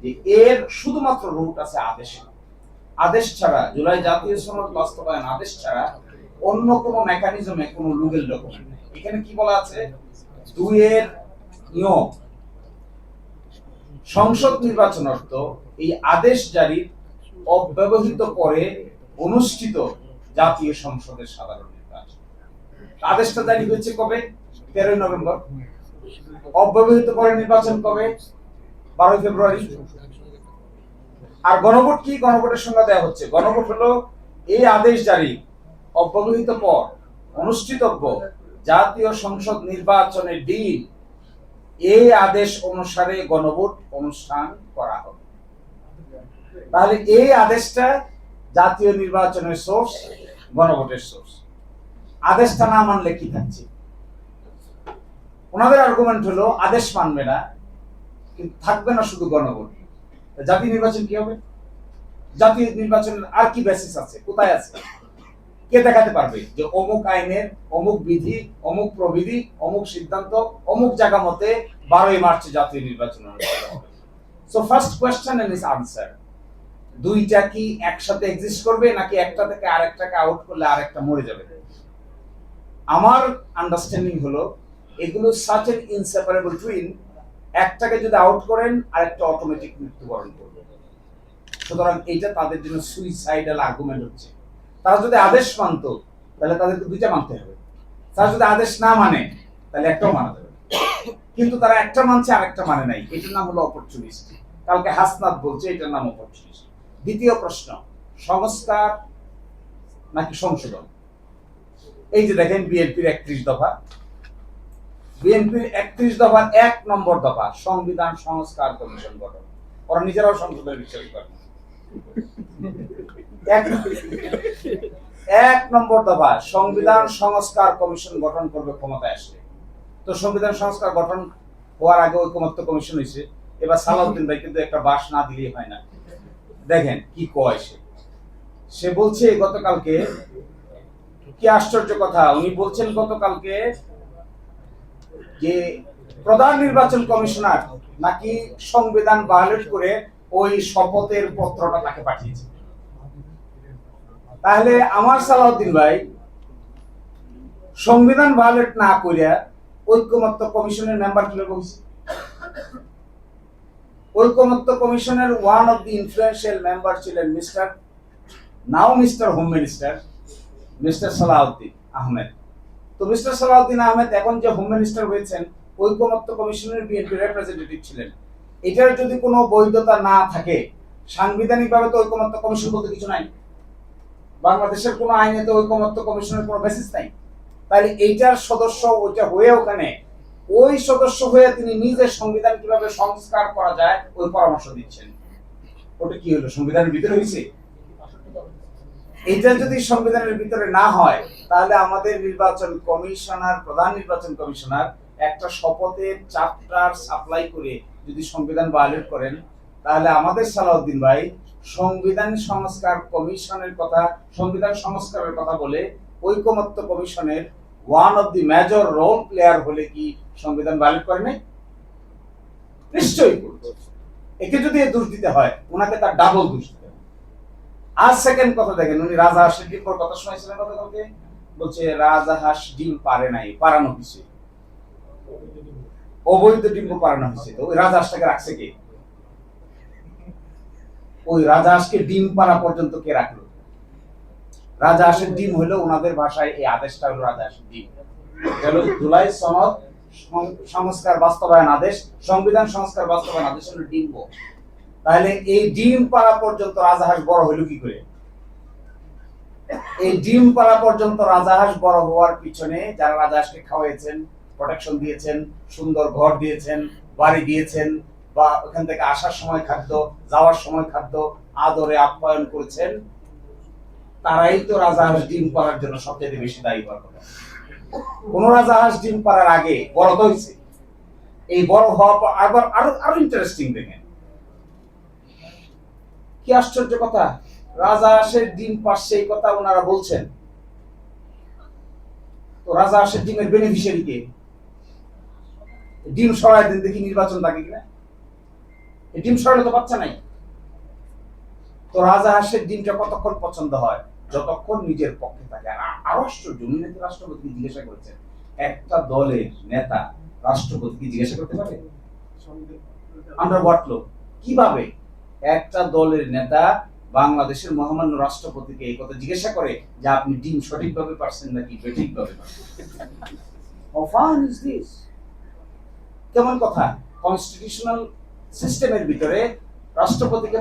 যে এর শুধুমাত্র রুট আছে আদেশে। আদেশ ছাড়া জুলাই জাতীয় সনদ বাস্তবায়ন আদেশ ছাড়া অন্য কোনো মেকানিজমে কোনো লিগ্যাল ডকুমেন্ট নেই। এখানে কি বলা আছে? 2 এর নিয়ম সংসদ নির্বাচনার্থ এই আদেশ জারি অব্যবহৃত পরে অনুষ্ঠিত জাতীয় সংসদের সাধারণ নির্বাচন। আদেশটা জারি হয়েছে কবে? 13 নভেম্বর। অব্যবহৃত পরে নির্বাচন কবে? 12 ফেব্রুয়ারি। আর গণভোট কি? গণভোটের সংজ্ঞা দেওয়া হচ্ছে। গণভোট হলো এই আদেশ জারি অব্যবহৃত পর অনুষ্ঠিতব্য জাতীয় সংসদ নির্বাচনের দিন এই আদেশ অনুসারে গণভোট অনুষ্ঠান করা হবে। তাহলে এই আদেশটা জাতীয় নির্বাচনের সোর্স, গণভোটের সোর্স। আদেশটা না মানলে কি থাকছে? ওনাদের আর্গুমেন্ট হলো আদেশ মানবে না, কিন্তু থাকবে না শুধু গণভোট। জাতীয় নির্বাচন কি হবে? জাতীয় নির্বাচনের আর কি বেসিস আছে? কোথায় আছে? কে দেখাতে পারবে যে অমুক আইনের অমুক বিধি, অমুক প্রবিধি, অমুক সিদ্ধান্ত, অমুক জায়গা মতে 12 মার্চে জাতীয় নির্বাচন অনুষ্ঠিত হবে? So first question and is answer. দুইটা কি একসাথে এক্সিস্ট করবে, নাকি একটা থেকে আরেকটাকে আউট করলে আরেকটা মরে যাবে? আমার আন্ডারস্ট্যান্ডিং হলো এগুলো সাচ এন ইনসেপারেবল টুইন। একটাকে যদি আউট করেন আরেকটা অটোমেটিক মৃত্যুবরণ করবে। সুতরাং এইটা তাদের জন্য সুইসাইডাল আর্গুমেন্ট হচ্ছে। তারা যদি আদেশ মানতো তাহলে তাদেরকে দুইটা মানতে হবে। তারা যদি আদেশ না মানে তাহলে একটাও মানা যাবে। কিন্তু তারা একটা মানছে আরেকটা মানে নাই। এটার নাম হলো অপরচুনিস্ট। কালকে হাসনাত বলছে এটার নাম অপরচুনিস্ট। দ্বিতীয় প্রশ্ন, সংস্কার নাকি সংশোধন? এই যে দেখেন বিএনপির 31 দফা। বিএনপির 31 দফার 1 নম্বর দফা সংবিধান সংস্কার কমিশন গঠন। ওরা নিজেরাও সংসদের বিষয় করে। 1 নম্বর দফা সংবিধান সংস্কার কমিশন গঠন করবে ক্ষমতায় আসলে। তো সংবিধান সংস্কার গঠন হওয়ার আগে ঐকমত্য কমিশন হয়েছে। এবার সালাউদ্দিন ভাই কিন্তু একটা বাস না দিলেই হয় না। দেখেন কি কয় সে বলছে গতকালকে, কি আশ্চর্য কথা, উনি বলছেন গতকালকে যে প্রধান নির্বাচন কমিশনার নাকি সংবিধান ভায়োলেট করে ওই শপথের পত্রটা তাকে পাঠিয়েছে। তাহলে আমার সালাউদ্দিন ভাই সংবিধান ভায়োলেট না করিয়া ঐকমত্য কমিশনের মেম্বার কিভাবে হয়েছে? ঐকমত্য কমিশনের one of the influential member ছিলেন mister home minister mister Salahuddin Ahmed. তো মিস্টার সালাউদ্দিন আহমেদ এখন যে হোম মিনিস্টার হয়েছেন, ঐকমত্য কমিশনের বিএনপি রিপ্রেজেন্টেটিভ ছিলেন। এটার যদি কোনো বৈধতা না থাকে, সাংবিধানিকভাবে তো ঐকমত্য কমিশন বলতে কিছু নাই। বাংলাদেশের কোনো আইনে তো ঐকমত্য কমিশনের কোনো বেসিস নাই। তাহলে এইটার সদস্য ওইটা হয়ে ওখানে ওই সদস্য হয়ে তিনি নিজের সংবিধান কিভাবে সংস্কার করা যায় ওই পরামর্শ দিচ্ছেন। ওটা কি হলো? সংবিধানের ভিতরে হয়েছে? এটা যদি সংবিধানের ভিতরে না হয় তাহলে আমাদের নির্বাচন কমিশনার, প্রধান নির্বাচন কমিশনার একটা শপথের চ্যাপ্টার সাপ্লাই করে যদি সংবিধান ভায়োলেট করেন, তাহলে আমাদের সালাউদ্দিন ভাই সংবিধান সংস্কার কমিশনের কথা, সংবিধান সংস্কারের কথা বলে ঐকমত্য কমিশনের one of the major role player হলে কি সংবিধান ভায়োলেট করে নাই? নিশ্চয়ই করবে। একে যদি দোষ দিতে হয় ওনাকে তার ডাবল দোষ দিতে হয়। আর সেকেন্ড কথা দেখেন, উনি রাজাহাঁসের ডিমের কথা শুনেছিলেন গতকালকে, বলছে রাজাহাঁস ডিম পারে নাই, পারানো হয়েছে, অবৈধ ডিম পারানো হয়েছে। তো ওই রাজাহাঁসটাকে রাখছে কে? ওই রাজাহাঁসকে ডিম পারা পর্যন্ত কে রাখলো? রাজাহাঁসের ডিম হলো ওনাদের ভাষায় এই আদেশটা হলো রাজাহাঁসের ডিম। হলো জুলাই সনদ সংস্কার বাস্তবায়ন আদেশ, সংবিধান সংস্কার বাস্তবায়ন আদেশ হলো ডিম। তাহলে এই ডিম পাড়া পর্যন্ত রাজাহাঁস বড় হইল কি করে? এই ডিম পাড়া পর্যন্ত রাজাহাঁস বড় হওয়ার পিছনে যারা রাজাহাঁসকে খাওয়াইছেন, প্রোটেকশন দিয়েছেন, সুন্দর ঘর দিয়েছেন, বাড়ি দিয়েছেন, বা ওখান থেকে আসার সময় খাদ্য, যাওয়ার সময় খাদ্য, আদরে আপ্যায়ন করেছেন, তারাই তো রাজাহাঁস ডিম পাড়ার জন্য সবচেয়ে বেশি দায়ী হওয়ার কথা। কোন রাজাহাঁস ডিম পাড়ার আগে বড় তো হয়েছে। এই বড় হওয়ার পর আবার আরো ইন্টারেস্টিং দেখেন, কি আশ্চর্য কথা, রাজাহাঁসের ডিম পারছে এই কথা ওনারা বলছেন। তো রাজাহাঁসের ডিমের বেনিফিশিয়ারি কে? ডিম সরাই দিন দেখি নির্বাচন থাকে কিনা। এই ডিম সরালে তো বাচ্চা নাই। তো রাজাহাঁসের ডিমটা কতক্ষণ পছন্দ হয়? যতক্ষণ নিজের পক্ষে থাকে। আর আরো আশ্চর্য, উনি নাকি রাষ্ট্রপতিকে জিজ্ঞাসা করেছেন, একটা দলের নেতা রাষ্ট্রপতিকে জিজ্ঞাসা করতে পারে? আন্ডার হোয়াট ল? কিভাবে একটা দলের নেতা বাংলাদেশের মহামান্য রাষ্ট্রপতিকে এই কথা জিজ্ঞাসা করে যে আপনি ডিম সঠিকভাবে পারছেন নাকি বেঠিকভাবে পারছেন? How fun is this? কেমন কথা? কনস্টিটিউশনাল সিস্টেমের ভিতরে রাষ্ট্রপতিকে